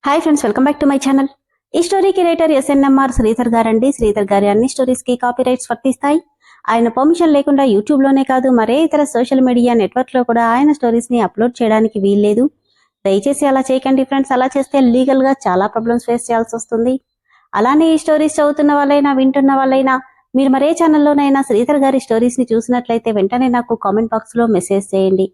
Hi friends, welcome back to my channel. ఈ స్టోరీకి writer SNMR Sridhar గారండి. శ్రీధర్ గారి అన్ని స్టోరీస్ కి కాపీ రైట్స్ వర్తిస్తాయి. ఆయన పర్మిషన్ లేకుండా యూట్యూబ్ లోనే కాదు, మరే ఇతర సోషల్ మీడియా నెట్వర్క్ లో కూడా ఆయన స్టోరీస్ ని అప్లోడ్ చేయడానికి వీల్లేదు. దయచేసి అలా చేయకండి ఫ్రెండ్స్. అలా చేస్తే లీగల్ గా చాలా ప్రాబ్లమ్స్ ఫేస్ చేయాల్సి వస్తుంది. అలానే ఈ స్టోరీస్ చదువుతున్న వాళ్ళైనా వింటున్న వాళ్ళైనా మీరు మరే ఛానల్లోనైనా శ్రీధర్ గారి స్టోరీస్ ని చూసినట్లయితే వెంటనే నాకు కామెంట్ బాక్స్ లో మెసేజ్ చేయండి.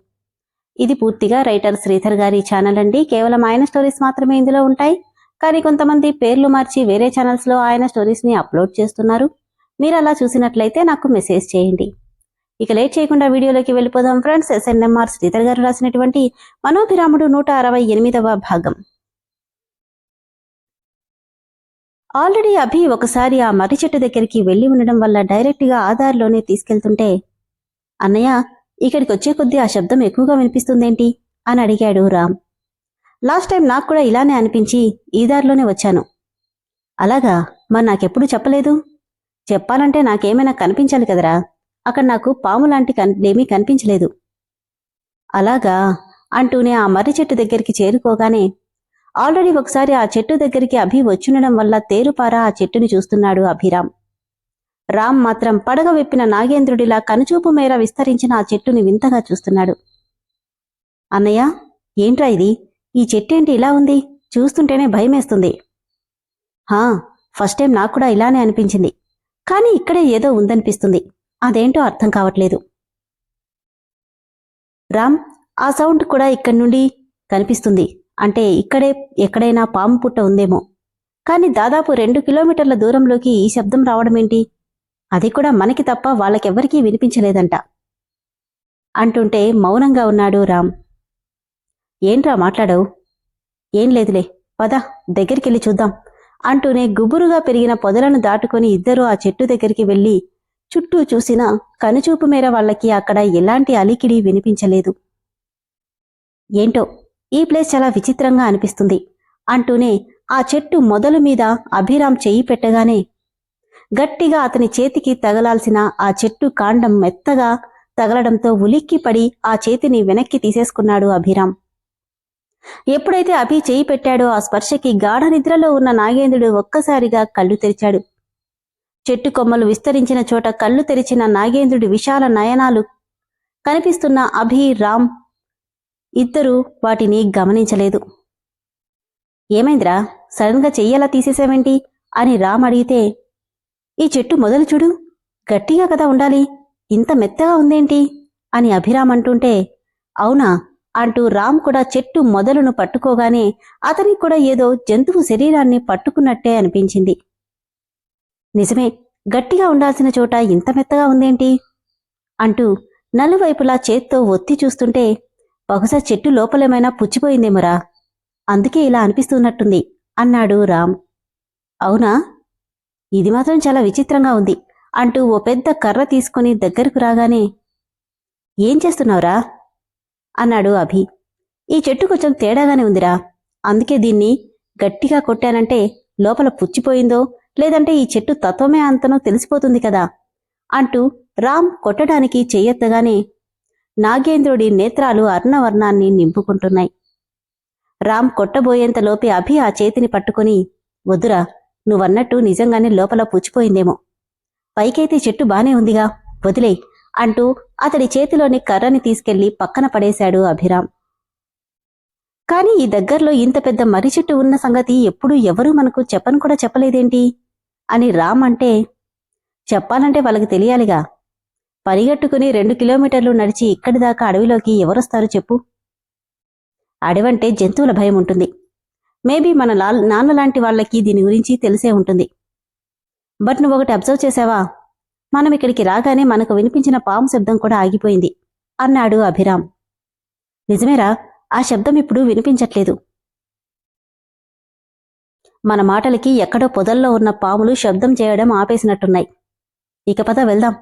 ఇది పూర్తిగా రైటర్ శ్రీధర్ గారి ఛానల్ అండి. కేవలం ఆయన స్టోరీస్ మాత్రమే ఇందులో ఉంటాయి. కానీ కొంతమంది పేర్లు మార్చి వేరే ఛానల్స్ లో ఆయన స్టోరీస్ ని అప్లోడ్ చేస్తున్నారు. మీరు అలా చూసినట్లయితే నాకు మెసేజ్ చేయండి. ఇక లేట్ చేయకుండా వీడియోలోకి వెళ్ళిపోదాం ఫ్రెండ్స్. ఎస్ఎన్ఎంఆర్ శ్రీధర్ గారు రాసినటువంటి మనోభిరాముడు 168వ భాగం. ఆల్రెడీ అభి ఒకసారి ఆ మర్రి చెట్టు దగ్గరికి వెళ్లి ఉండడం వల్ల డైరెక్ట్ గా ఆధార్లోనే తీసుకెళ్తుంటే, అన్నయ్య ఇక్కడికి వచ్చే కొద్దీ ఆ శబ్దం ఎక్కువగా వినిపిస్తుందేంటి అని అడిగాడు రామ్. లాస్ట్ టైం నాకు కూడా ఇలానే అనిపించి ఈ దారిలోనే వచ్చాను. అలాగా? మరి నాకెప్పుడు చెప్పలేదు? చెప్పాలంటే నాకేమైనా కనిపించాలి కదరా. అక్కడ నాకు పాము లాంటి ఏమీ కనిపించలేదు. అలాగా అంటూనే ఆ మర్రి చెట్టు దగ్గరికి చేరుకోగానే ఆల్రెడీ ఒకసారి ఆ చెట్టు దగ్గరికి అభి వచ్చుండడం వల్ల తేరుపారా ఆ చెట్టుని చూస్తున్నాడు అభిరామ్. రామ్ మాత్రం పడగ విప్పిన నాగేంద్రుడిలా కనుచూపు మేర విస్తరించిన ఆ చెట్టుని వింతగా చూస్తున్నాడు. అన్నయ్య, ఏంట్రా ఇది? ఈ చెట్టేంటి ఇలా ఉంది? చూస్తుంటేనే భయమేస్తుంది. ఫస్ట్ టైం నాకు కూడా ఇలానే అనిపించింది. కానీ ఇక్కడే ఏదో ఉందనిపిస్తుంది. అదేంటో అర్థం కావట్లేదు. రామ్, ఆ సౌండ్ కూడా ఇక్కడి నుండి కనిపిస్తుంది. అంటే ఇక్కడే ఎక్కడైనా పాము పుట్ట ఉందేమో. కానీ దాదాపు 2 కిలోమీటర్ల దూరంలోకి ఈ శబ్దం రావడమేంటి? అది కూడా మనకి తప్ప వాళ్ళకెవ్వరికీ వినిపించలేదంట అంటుంటే మౌనంగా ఉన్నాడు రామ్. ఏంట్రా మాట్లాడావు? ఏం లేదులే, పద దగ్గరికెళ్ళి చూద్దాం అంటూనే గుబురుగా పెరిగిన పొదలను దాటుకొని ఇద్దరూ ఆ చెట్టు దగ్గరికి వెళ్లి చుట్టూ చూసినా కనుచూపు మేర వాళ్లకి అక్కడ ఎలాంటి అలికిడి వినిపించలేదు. ఏంటో ఈ ప్లేస్ చాలా విచిత్రంగా అనిపిస్తుంది అంటూనే ఆ చెట్టు మొదలు మీద అభిరామ్ చెయ్యి పెట్టగానే గట్టిగా అతని చేతికి తగలాల్సిన ఆ చెట్టు కాండం మెత్తగా తగలడంతో ఉలిక్కిపడి ఆ చేతిని వెనక్కి తీసేసుకున్నాడు అభిరామ్. ఎప్పుడైతే అభి చేయి పెట్టాడో ఆ స్పర్శకి గాఢ నిద్రలో ఉన్న నాగేంద్రుడు ఒక్కసారిగా కళ్ళు తెరిచాడు. చెట్టు కొమ్మలు విస్తరించిన చోట కళ్ళు తెరిచిన నాగేంద్రుడి విశాల నయనాలు కనిపిస్తున్న అభి, రామ్ ఇద్దరూ వాటిని గమనించలేదు. ఏమైందిరా, సడన్ గా చెయ్యలా తీసేసావేంటి అని రామ్ అడిగితే, ఈ చెట్టు మొదలు చూడు, గట్టిగా కదా ఉండాలి, ఇంత మెత్తగా ఉందేంటి అని అభిరామ్ అంటుంటే, అవునా అంటూ రామ్ కూడా చెట్టు మొదలును పట్టుకోగానే అతనికి కూడా ఏదో జంతువు శరీరాన్ని పట్టుకున్నట్టే అనిపించింది. నిజమే, గట్టిగా ఉండాల్సిన చోట ఇంత మెత్తగా ఉందేంటి అంటూ నలువైపులా చేత్తో ఒత్తి చూస్తుంటే, బహుశా చెట్టు లోపలేమైనా పుచ్చిపోయిందేమోరా, అందుకే ఇలా అనిపిస్తున్నట్టుంది అన్నాడు రామ్. అవునా, ఇది మాత్రం చాలా విచిత్రంగా ఉంది అంటూ ఓ పెద్ద కర్ర తీసుకుని దగ్గరకు రాగానే, ఏం చేస్తున్నావురా అన్నాడు అభి. ఈ చెట్టు కొంచెం తేడాగానే ఉందిరా, అందుకే దీన్ని గట్టిగా కొట్టానంటే లోపల పుచ్చిపోయిందో లేదంటే ఈ చెట్టు తత్వమే అంతనో తెలిసిపోతుంది కదా అంటూ రామ్ కొట్టడానికి చెయ్యెత్తగానే నాగేంద్రుడి నేత్రాలు అర్ణవర్ణాన్ని నింపుకుంటున్నాయి. రామ్ కొట్టబోయేంతలోపే అభి ఆ చేతిని పట్టుకుని, వద్దురా, నువ్వన్నట్టు నిజంగానే లోపల పుచ్చిపోయిందేమో, పైకైతే చెట్టు బానే ఉందిగా, వదిలే అంటూ అతడి చేతిలోని కర్రని తీసుకెళ్లి పక్కన పడేశాడు అభిరామ్. కాని ఈ దగ్గర్లో ఇంత పెద్ద మర్రి చెట్టు ఉన్న సంగతి ఎప్పుడూ ఎవరూ మనకు చెప్పను కూడా చెప్పలేదేంటి అని రామ్ అంటే, చెప్పాలంటే వాళ్ళకి తెలియాలిగా. పరిగెట్టుకుని 2 కిలోమీటర్లు నడిచి ఇక్కడిదాకా అడవిలోకి ఎవరొస్తారు చెప్పు? అడవంటే జంతువుల భయం ఉంటుంది. మేబీ మన నాన్నలాంటి వాళ్ళకి దీని గురించి తెలిసే ఉంటుంది. బట్ నువ్వొకటి అబ్జర్వ్ చేశావా? మనం ఇక్కడికి రాగానే మనకు వినిపించిన పాము శబ్దం కూడా ఆగిపోయింది అన్నాడు అభిరామ్. నిజమేరా, ఆ శబ్దం ఇప్పుడు వినిపించట్లేదు. మన మాటలకి ఎక్కడో పొదల్లో ఉన్న పాములు శబ్దం చేయడం ఆపేసినట్టున్నాయి. ఇక పద వెళ్దాం,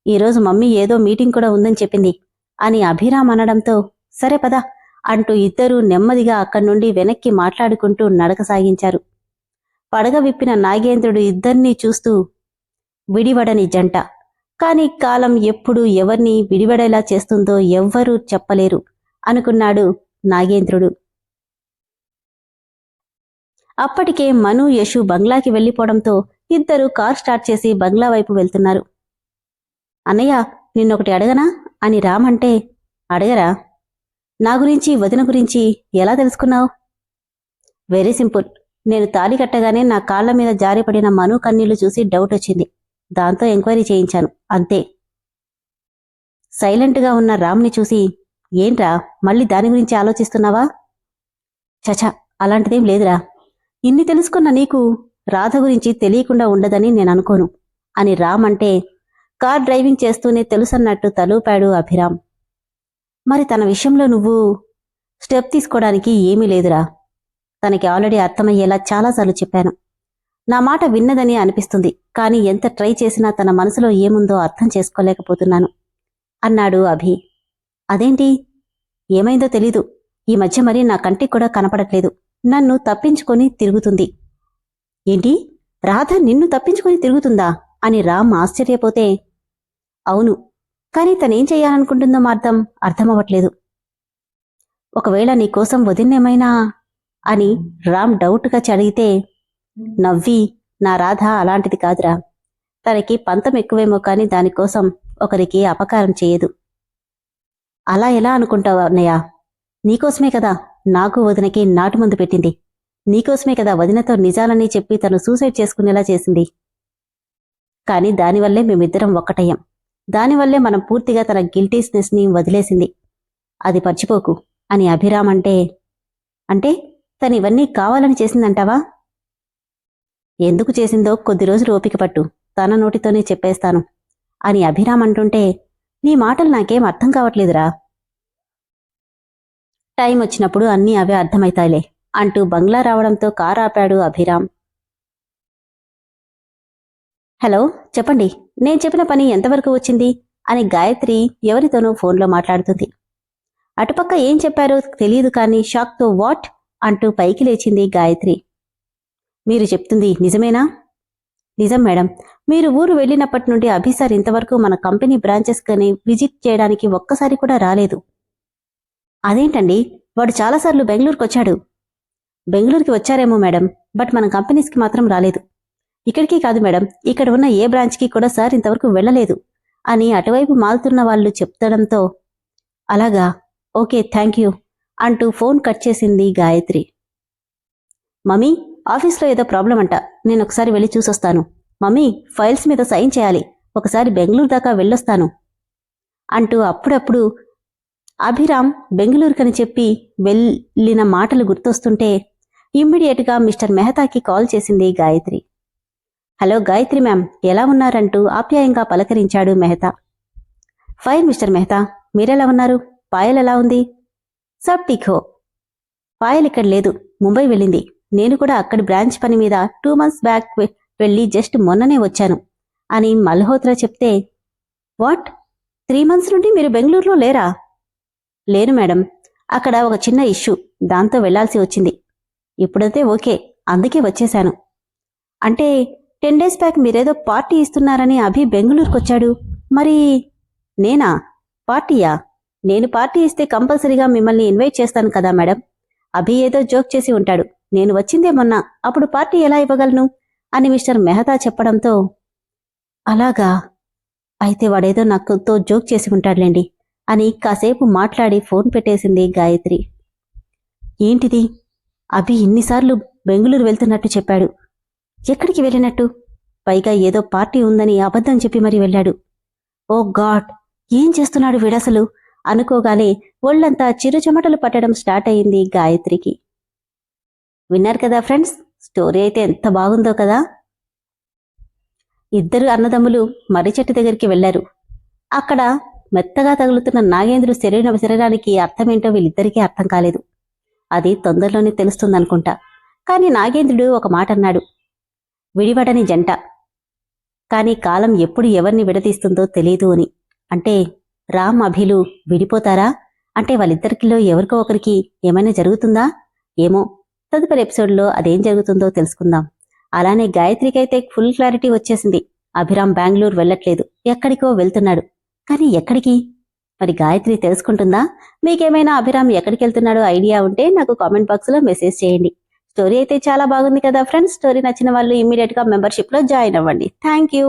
ఈరోజు మమ్మీ ఏదో మీటింగ్ కూడా ఉందని చెప్పింది అని అభిరామ్ అనడంతో, సరే పద అంటూ ఇద్దరూ నెమ్మదిగా అక్కడి నుండి వెనక్కి మాట్లాడుకుంటూ నడక సాగించారు. పడగ విప్పిన నాగేంద్రుడు ఇద్దర్నీ చూస్తూ, విడివడని జంట, కాని కాలం ఎప్పుడు ఎవర్ని విడివడేలా చేస్తుందో ఎవ్వరూ చెప్పలేరు అనుకున్నాడు నాగేంద్రుడు. అప్పటికే మను యశు బంగ్లాకి వెళ్లిపోవడంతో ఇద్దరూ కార్ స్టార్ట్ చేసి బంగ్లా వైపు వెళ్తున్నారు. అన్నయ్య, నిన్నొకటి అడగనా అని రామ్ అంటే, అడగరా? నా గురించి వదిన గురించి ఎలా తెలుసుకున్నావు? Very simple. నేను తాళి కట్టగానే నా కాళ్ల మీద జారిపడిన మను కన్నీళ్లు చూసి డౌట్ వచ్చింది. దాంతో ఎంక్వైరీ చేయించాను, అంతే. సైలెంట్గా ఉన్న రామ్ని చూసి, ఏంట్రా మళ్ళీ దాని గురించి ఆలోచిస్తున్నావా? చచా, అలాంటిదేం లేదురా. ఇన్ని తెలుసుకున్న నీకు రాధ గురించి తెలియకుండా ఉండదని నేననుకోను అని రామ్ అంటే, కార్ డ్రైవింగ్ చేస్తూనే తెలుసన్నట్టు తలూపాడు అభిరామ్. మరి తన విషయంలో నువ్వు స్టెప్ తీసుకోవడానికి ఏమీ లేదురా. తనకి ఆల్రెడీ అర్థమయ్యేలా చాలాసార్లు చెప్పాను. నా మాట విన్నదని అనిపిస్తుంది, కానీ ఎంత ట్రై చేసినా తన మనసులో ఏముందో అర్థం చేసుకోలేకపోతున్నాను అన్నాడు అభి. అదేంటి? ఏమైందో తెలీదు. ఈ మధ్య మరీ నా కంటికి కూడా కనపడట్లేదు. నన్ను తప్పించుకొని తిరుగుతుంది. ఏంటి? రాధ నిన్ను తప్పించుకొని తిరుగుతుందా అని రామ్ ఆశ్చర్యపోతే, అవును, కానీ తనేం చెయ్యాలనుకుంటుందో మాత్రం అర్థమవ్వట్లేదు. ఒకవేళ నీకోసం వదిన్నేమైనా అని రామ్ డౌట్గా చడిగితే, నవ్వి, నా రాధ అలాంటిది కాదురా. తనకి పంతం ఎక్కువేమో కాని దానికోసం ఒకరికి అపకారం చేయదు. అలా ఎలా అనుకుంటావు అన్నయ్య? నీకోసమే కదా నాకు వదినకి నాటుమందు పెట్టింది. నీకోసమే కదా వదినతో నిజాలని చెప్పి తను సూసైడ్ చేసుకునేలా చేసింది. కాని దానివల్లే మేమిద్దరం ఒక్కటయ్యాం. దానివల్లే మనం పూర్తిగా తన గిల్టీస్నెస్ ని వదిలేసింది. అది మర్చిపోకు అని అభిరామ్ అంటే, అంటే తను ఇవన్నీ కావాలని చేసిందంటావా? ఎందుకు చేసిందో కొద్ది రోజులు ఓపిక పట్టు, తన నోటితోనే చెప్పేస్తాను అని అభిరామ్ అంటుంటే, నీ మాటలు నాకేం అర్థం కావట్లేదురా. టైం వచ్చినప్పుడు అన్నీ అవే అర్థమైతాయిలే అంటూ బంగ్లా రావడంతో కారు ఆపాడు అభిరామ్. హలో, చెప్పండి, నేను చెప్పిన పని ఎంతవరకు వచ్చింది అని గాయత్రి ఎవరితోనూ ఫోన్లో మాట్లాడుతుంది. అటుపక్క ఏం చెప్పారో తెలియదు కానీ షాక్తో వాట్ అంటూ పైకి లేచింది గాయత్రి. మీరు చెప్తుంది నిజమేనా? నిజం మేడం. మీరు ఊరు వెళ్ళినప్పటి నుండి అభిసార్ ఇంతవరకు మన కంపెనీ బ్రాంచెస్ కని విజిట్ చేయడానికి ఒక్కసారి కూడా రాలేదు. అదేంటండి, వాడు చాలాసార్లు బెంగళూరుకు వచ్చాడు. బెంగళూరుకి వచ్చారేమో మేడం, బట్ మన కంపెనీస్కి మాత్రం రాలేదు. ఇక్కడికి కాదు మేడం, ఇక్కడ ఉన్న ఏ బ్రాంచ్కి కూడా సార్ ఇంతవరకు వెళ్ళలేదు అని అటువైపు మాల్తున్న వాళ్ళు చెప్తడంతో, అలాగా, ఓకే థ్యాంక్ యూ అంటూ ఫోన్ కట్ చేసింది గాయత్రి. మమ్మీ, ఆఫీస్లో ఏదో ప్రాబ్లం అంట, నేనొకసారి వెళ్ళి చూసొస్తాను. మమ్మీ, ఫైల్స్ మీద సైన్ చేయాలి, ఒకసారి బెంగళూరు దాకా వెళ్ళొస్తాను అంటూ అప్పుడప్పుడు అభిరామ్ బెంగళూరుకని చెప్పి వెళ్ళిన మాటలు గుర్తొస్తుంటే ఇమ్మీడియట్గా మిస్టర్ మెహతాకి కాల్ చేసింది గాయత్రి. హలో గాయత్రి మ్యామ్, ఎలా ఉన్నారంటూ ఆప్యాయంగా పలకరించాడు మెహతా. ఫైన్ మిస్టర్ మెహతా, మీరెలా ఉన్నారు? పాయల్ ఎలా ఉంది? సబ్ ఠీక్ హో. పాయల్ ఇక్కడ లేదు, ముంబై వెళ్ళింది. నేను కూడా అక్కడి బ్రాంచ్ పని మీద 2 months బ్యాక్ వెళ్ళి జస్ట్ మొన్ననే వచ్చాను అని మల్హోత్రా చెప్తే, వాట్, 3 months నుండి మీరు బెంగళూరులో లేరా? లేను మేడం, అక్కడ ఒక చిన్న ఇష్యూ, దాంతో వెళ్లాల్సి వచ్చింది. ఇప్పుడైతే ఓకే, అందుకే వచ్చేశాను. అంటే 10 days బ్యాక్ మీరేదో పార్టీ ఇస్తున్నారని అభి బెంగళూరుకొచ్చాడు. మరి నేనా? పార్టీయా? నేను పార్టీ ఇస్తే కంపల్సరీగా మిమ్మల్ని ఇన్వైట్ చేస్తాను కదా మేడం. అభి ఏదో జోక్ చేసి ఉంటాడు. నేను వచ్చిందే మొన్న, అప్పుడు పార్టీ ఎలా ఇవ్వగలను అని మిస్టర్ మెహతా చెప్పడంతో, అలాగా, అయితే వాడేదో నాకుతో జోక్ చేసి ఉంటాడులేండి అని కాసేపు మాట్లాడి ఫోన్ పెట్టేసింది గాయత్రి. ఏంటిది? అభి ఇన్నిసార్లు బెంగళూరు వెళ్తున్నట్టు చెప్పాడు. ఎక్కడికి వెళ్ళినట్టు? పైగా ఏదో పార్టీ ఉందని అబద్ధం చెప్పి మరీ వెళ్ళాడు. ఓ గాడ్, ఏం చేస్తున్నాడు వీడసలు అనుకోగానే ఒళ్లంతా చిరుచెమటలు పట్టడం స్టార్ట్ అయింది గాయత్రికి. విన్నారు కదా ఫ్రెండ్స్, స్టోరీ అయితే ఎంత బాగుందో కదా. ఇద్దరు అన్నదమ్ములు మర్రి చెట్టు దగ్గరికి వెళ్లారు. అక్కడ మెత్తగా తగులుతున్న నాగేంద్రు శరీరానికి అర్థమేంటో వీళ్ళిద్దరికీ అర్థం కాలేదు. అది తొందరలోనే తెలుస్తుందనుకుంటా. కాని నాగేంద్రుడు ఒక మాట అన్నాడు, విడివడని జంట, కాని కాలం ఎప్పుడు ఎవరిని విడదీస్తుందో తెలీదు అని. అంటే రామ్ అభిలు విడిపోతారా? అంటే వాళ్ళిద్దరికిలో ఎవరికో ఒకరికి ఏమైనా జరుగుతుందా? ఏమో, తదుపరి ఎపిసోడ్లో అదేం జరుగుతుందో తెలుసుకుందాం. అలానే గాయత్రికైతే ఫుల్ క్లారిటీ వచ్చేసింది. అభిరామ్ బెంగళూరు వెళ్ళట్లేదు, ఎక్కడికో వెళ్తున్నాడు. కానీ ఎక్కడికి? మరి గాయత్రి తెలుసుకుంటుందా? మీకేమైనా అభిరామ్ ఎక్కడికి వెళ్తున్నాడో ఐడియా ఉంటే నాకు కామెంట్ బాక్స్లో మెసేజ్ చేయండి. స్టోరీ అయితే చాలా బాగుంది కదా ఫ్రెండ్స్. స్టోరీ నచ్చిన వాళ్ళు ఇమీడియట్ గా మెంబర్షిప్ లో జాయిన్ అవ్వండి. Thank you.